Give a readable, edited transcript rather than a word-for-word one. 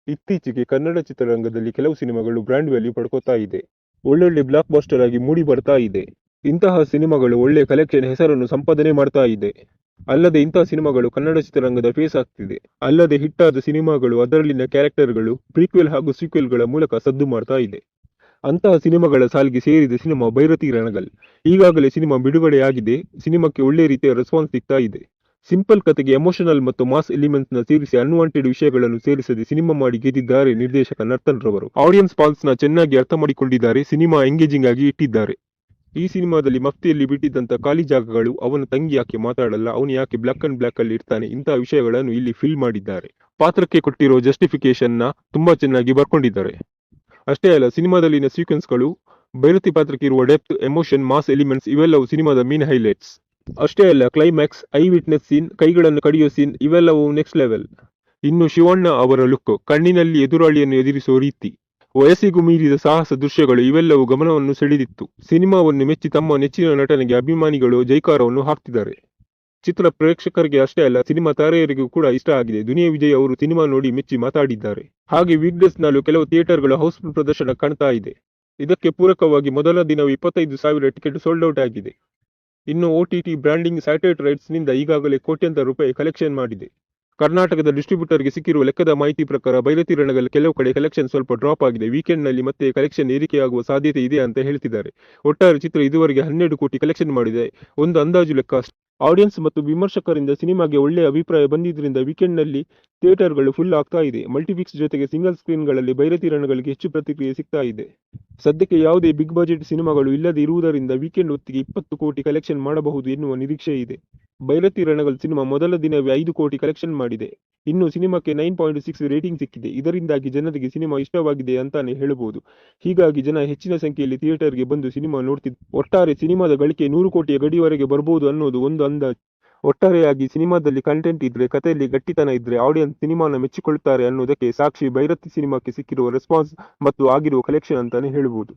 ಇತ್ತೀಚೆಗೆ ಕನ್ನಡ ಚಿತ್ರರಂಗದಲ್ಲಿ ಕೆಲವು ಸಿನಿಮಾಗಳು ಬ್ರ್ಯಾಂಡ್ ವ್ಯಾಲ್ಯೂ ಪಡ್ಕೋತಾ ಇದೆ. ಒಳ್ಳೊಳ್ಳೆ ಬ್ಲಾಕ್ ಬಸ್ಟರ್ ಆಗಿ ಮೂಡಿ ಬರ್ತಾ ಇದೆ. ಇಂತಹ ಸಿನಿಮಾಗಳು ಒಳ್ಳೆ ಕಲೆಕ್ಷನ್ ಹೆಸರನ್ನು ಸಂಪಾದನೆ ಮಾಡ್ತಾ ಇದೆ. ಅಲ್ಲದೆ ಇಂತಹ ಸಿನಿಮಾಗಳು ಕನ್ನಡ ಚಿತ್ರರಂಗದ ಫೇಸ್ ಆಗ್ತಿದೆ. ಅಲ್ಲದೆ ಹಿಟ್ಟಾದ ಸಿನಿಮಾಗಳು ಅದರಲ್ಲಿನ ಕ್ಯಾರೆಕ್ಟರ್ಗಳು ಪ್ರೀಕ್ವೆಲ್ ಹಾಗೂ ಸೀಕ್ವೆಲ್ಗಳ ಮೂಲಕ ಸದ್ದು ಮಾಡ್ತಾ ಇದೆ. ಅಂತಹ ಸಿನಿಮಾಗಳ ಸಾಲಿಗೆ ಸೇರಿದ ಸಿನಿಮಾ ಭೈರತಿ ರಣಗಲ್. ಈಗಾಗಲೇ ಸಿನಿಮಾ ಬಿಡುಗಡೆಯಾಗಿದೆ. ಸಿನಿಮಾಕ್ಕೆ ಒಳ್ಳೆ ರೀತಿಯ ರೆಸ್ಪಾನ್ಸ್ ಸಿಗ್ತಾ ಇದೆ. ಸಿಂಪಲ್ ಕತೆಗೆ ಎಮೋಷನಲ್ ಮತ್ತು ಮಾಸ್ ಎಲಿಮೆಂಟ್ಸ್ ನ ಸೇರಿಸಿ ಅನ್ವಾಂಟೆಡ್ ವಿಷಯಗಳನ್ನು ಸೇರಿಸದೆ ಸಿನಿಮಾ ಮಾಡಿ ಗೆದ್ದಿದ್ದಾರೆ ನಿರ್ದೇಶಕ ನರ್ತನ್ ರವರು. ಆಡಿಯನ್ಸ್ ಪಾಲ್ಸ್ ನ ಚೆನ್ನಾಗಿ ಅರ್ಥ ಮಾಡಿಕೊಂಡಿದ್ದಾರೆ. ಸಿನಿಮಾ ಎಂಗೇಜಿಂಗ್ ಆಗಿ ಇಟ್ಟಿದ್ದಾರೆ. ಈ ಸಿನಿಮಾದಲ್ಲಿ ಮಫ್ತಿಯಲ್ಲಿ ಬಿಟ್ಟಿದ್ದಂತ ಖಾಲಿ ಜಾಗಗಳು, ಅವನ ತಂಗಿ ಯಾಕೆ ಮಾತಾಡಲ್ಲ, ಅವನು ಯಾಕೆ ಬ್ಲಾಕ್ ಅಂಡ್ ಬ್ಲಾಕ್ ಅಲ್ಲಿ ಇರ್ತಾನೆ, ಇಂತಹ ವಿಷಯಗಳನ್ನು ಇಲ್ಲಿ ಫಿಲ್ ಮಾಡಿದ್ದಾರೆ. ಪಾತ್ರಕ್ಕೆ ಕೊಟ್ಟಿರೋ ಜಸ್ಟಿಫಿಕೇಶನ್ ನ ತುಂಬಾ ಚೆನ್ನಾಗಿ ಬರ್ಕೊಂಡಿದ್ದಾರೆ. ಅಷ್ಟೇ ಅಲ್ಲ, ಸಿನಿಮಾದಲ್ಲಿನ ಸೀಕ್ವೆನ್ಸ್ಗಳು, ಭೈರತಿ ಪಾತ್ರಕ್ಕೆ ಇರುವ ಡೆಪ್ತ್, ಎಮೋಷನ್, ಮಾಸ್ ಎಲಿಮೆಂಟ್ಸ್ ಇವೆಲ್ಲವೂ ಸಿನಿಮಾದ ಮೇನ್ ಹೈಲೈಟ್ಸ್. ಅಷ್ಟೇ ಅಲ್ಲ, ಕ್ಲೈಮ್ಯಾಕ್ಸ್, ಐ ವಿಟ್ನೆಸ್ ಸೀನ್, ಕೈಗಳನ್ನು ಕಡಿಯೋ ಸೀನ್ ಇವೆಲ್ಲವೂ ನೆಕ್ಸ್ಟ್ ಲೆವೆಲ್. ಇನ್ನು ಶಿವಣ್ಣ ಅವರ ಲುಕ್, ಕಣ್ಣಿನಲ್ಲಿ ಎದುರಾಳಿಯನ್ನು ಎದುರಿಸೋ ರೀತಿ, ವಯಸ್ಸಿಗೂ ಮೀರಿದ ಸಾಹಸ ದೃಶ್ಯಗಳು ಇವೆಲ್ಲವೂ ಗಮನವನ್ನು ಸೆಳೆದಿತ್ತು. ಸಿನಿಮಾವನ್ನು ಮೆಚ್ಚಿ ತಮ್ಮ ನೆಚ್ಚಿನ ನಟನೆಗೆ ಅಭಿಮಾನಿಗಳು ಜೈಕಾರವನ್ನು ಹಾಕ್ತಿದ್ದಾರೆ. ಚಿತ್ರ ಪ್ರೇಕ್ಷಕರಿಗೆ ಅಷ್ಟೇ ಅಲ್ಲ, ಸಿನಿಮಾ ತಾರೆಯರಿಗೂ ಕೂಡ ಇಷ್ಟ ಆಗಿದೆ. ದುನಿಯಾ ವಿಜಯ್ ಅವರು ಸಿನಿಮಾ ನೋಡಿ ಮೆಚ್ಚಿ ಮಾತಾಡಿದ್ದಾರೆ. ಹಾಗೆ ವೀಕ್ಡೇಸ್ ನಲ್ಲೂ ಕೆಲವು ಥಿಯೇಟರ್ಗಳು ಹೌಸ್ಫುಲ್ ಪ್ರದರ್ಶನ ಕಾಣ್ತಾ ಇದೆ. ಇದಕ್ಕೆ ಪೂರಕವಾಗಿ ಮೊದಲ ದಿನವೂ 25,000 ಟಿಕೆಟ್ ಸೋಲ್ಡ್ ಔಟ್ ಆಗಿದೆ. ಇನ್ನು OTT ಬ್ರ್ಯಾಂಡಿಂಗ್ ಸ್ಯಾಟಲೈಟ್ ರೈಟ್ಸ್ ನಿಂದ ಈಗಾಗಲೇ ಕೋಟ್ಯಂತರ ರೂಪಾಯಿ ಕಲೆಕ್ಷನ್ ಮಾಡಿದೆ. ಕರ್ನಾಟಕದ ಡಿಸ್ಟ್ರಿಬ್ಯೂಟರ್ಗೆ ಸಿಕ್ಕಿರುವ ಲೆಕ್ಕದ ಮಾಹಿತಿ ಪ್ರಕಾರ ಭೈರತಿ ರಣಗಲ್ ಕೆಲವು ಕಡೆ ಕಲೆಕ್ಷನ್ ಸ್ವಲ್ಪ ಡ್ರಾಪ್ ಆಗಿದೆ. ವೀಕೆಂಡ್ ನಲ್ಲಿ ಮತ್ತೆ ಕಲೆಕ್ಷನ್ ಏರಿಕೆಯಾಗುವ ಸಾಧ್ಯತೆ ಇದೆ ಅಂತ ಹೇಳ್ತಿದ್ದಾರೆ. ಒಟ್ಟಾರೆ ಚಿತ್ರ ಇದುವರೆಗೆ 12 ಕೋಟಿ ಕಲೆಕ್ಷನ್ ಮಾಡಿದೆ. ಒಂದು ಅಂದಾಜು ಲೆಕ್ಕ. ಆಡಿಯನ್ಸ್ ಮತ್ತು ವಿಮರ್ಶಕರಿಂದ ಸಿನಿಮಾಗೆ ಒಳ್ಳೆಯ ಅಭಿಪ್ರಾಯ ಬಂದಿದ್ದರಿಂದ ವೀಕೆಂಡ್ ನಲ್ಲಿ ಥಿಯೇಟರ್ಗಳು ಫುಲ್ ಆಗ್ತಾ ಇದೆ. ಮಲ್ಟಿಫಿಕ್ಸ್ ಜೊತೆಗೆ ಸಿಂಗಲ್ ಸ್ಕ್ರೀನ್ಗಳಲ್ಲಿ ಭೈರತಿ ರಣಗಲ್ಗೆ ಹೆಚ್ಚು ಪ್ರತಿಕ್ರಿಯೆ ಸಿಗ್ತಾ ಇದೆ. ಸದ್ಯಕ್ಕೆ ಯಾವುದೇ ಬಿಗ್ ಬಜೆಟ್ ಸಿನಿಮಾಗಳು ಇಲ್ಲದೆ ಇರುವುದರಿಂದ ವೀಕೆಂಡ್ ಹೊತ್ತಿಗೆ 20 ಕೋಟಿ ಕಲೆಕ್ಷನ್ ಮಾಡಬಹುದು ಎನ್ನುವ ನಿರೀಕ್ಷೆ ಇದೆ. ಭೈರತಿ ರಣಗಲ್ ಸಿನಿಮಾ ಮೊದಲ ದಿನವೇ 5 ಕೋಟಿ ಕಲೆಕ್ಷನ್ ಮಾಡಿದೆ. ಇನ್ನು ಸಿನಿಮಾಕ್ಕೆ 9.6 ರೇಟಿಂಗ್ ಸಿಕ್ಕಿದೆ. ಇದರಿಂದಾಗಿ ಜನರಿಗೆ ಸಿನಿಮಾ ಇಷ್ಟವಾಗಿದೆ ಅಂತಾನೆ ಹೇಳಬಹುದು. ಹೀಗಾಗಿ ಜನ ಹೆಚ್ಚಿನ ಸಂಖ್ಯೆಯಲ್ಲಿ ಥಿಯೇಟರ್ಗೆ ಬಂದು ಸಿನಿಮಾ ನೋಡ್ತಿದ್ದಾರೆ. ಒಟ್ಟಾರೆ ಸಿನಿಮಾದ ಗಳಿಕೆ 100 ಕೋಟಿಯ ಗಡಿವರೆಗೆ ಬರ್ಬೋದು ಅನ್ನೋದು ಒಂದು ಅಂದಾಜು. ಒಟ್ಟಾರೆಯಾಗಿ ಸಿನಿಮಾದಲ್ಲಿ ಕಂಟೆಂಟ್ ಇದ್ರೆ, ಕಥೆಯಲ್ಲಿ ಗಟ್ಟಿತನ ಇದ್ರೆ ಆಡಿಯನ್ಸ್ ಸಿನಿಮಾನ ಮೆಚ್ಚಿಕೊಳ್ತಾರೆ ಅನ್ನೋದಕ್ಕೆ ಸಾಕ್ಷಿ ಭೈರತಿ ಸಿನಿಮಾಕ್ಕೆ ಸಿಕ್ಕಿರುವ ರೆಸ್ಪಾನ್ಸ್ ಮತ್ತು ಆಗಿರುವ ಕಲೆಕ್ಷನ್ ಅಂತಾನೆ ಹೇಳಬಹುದು.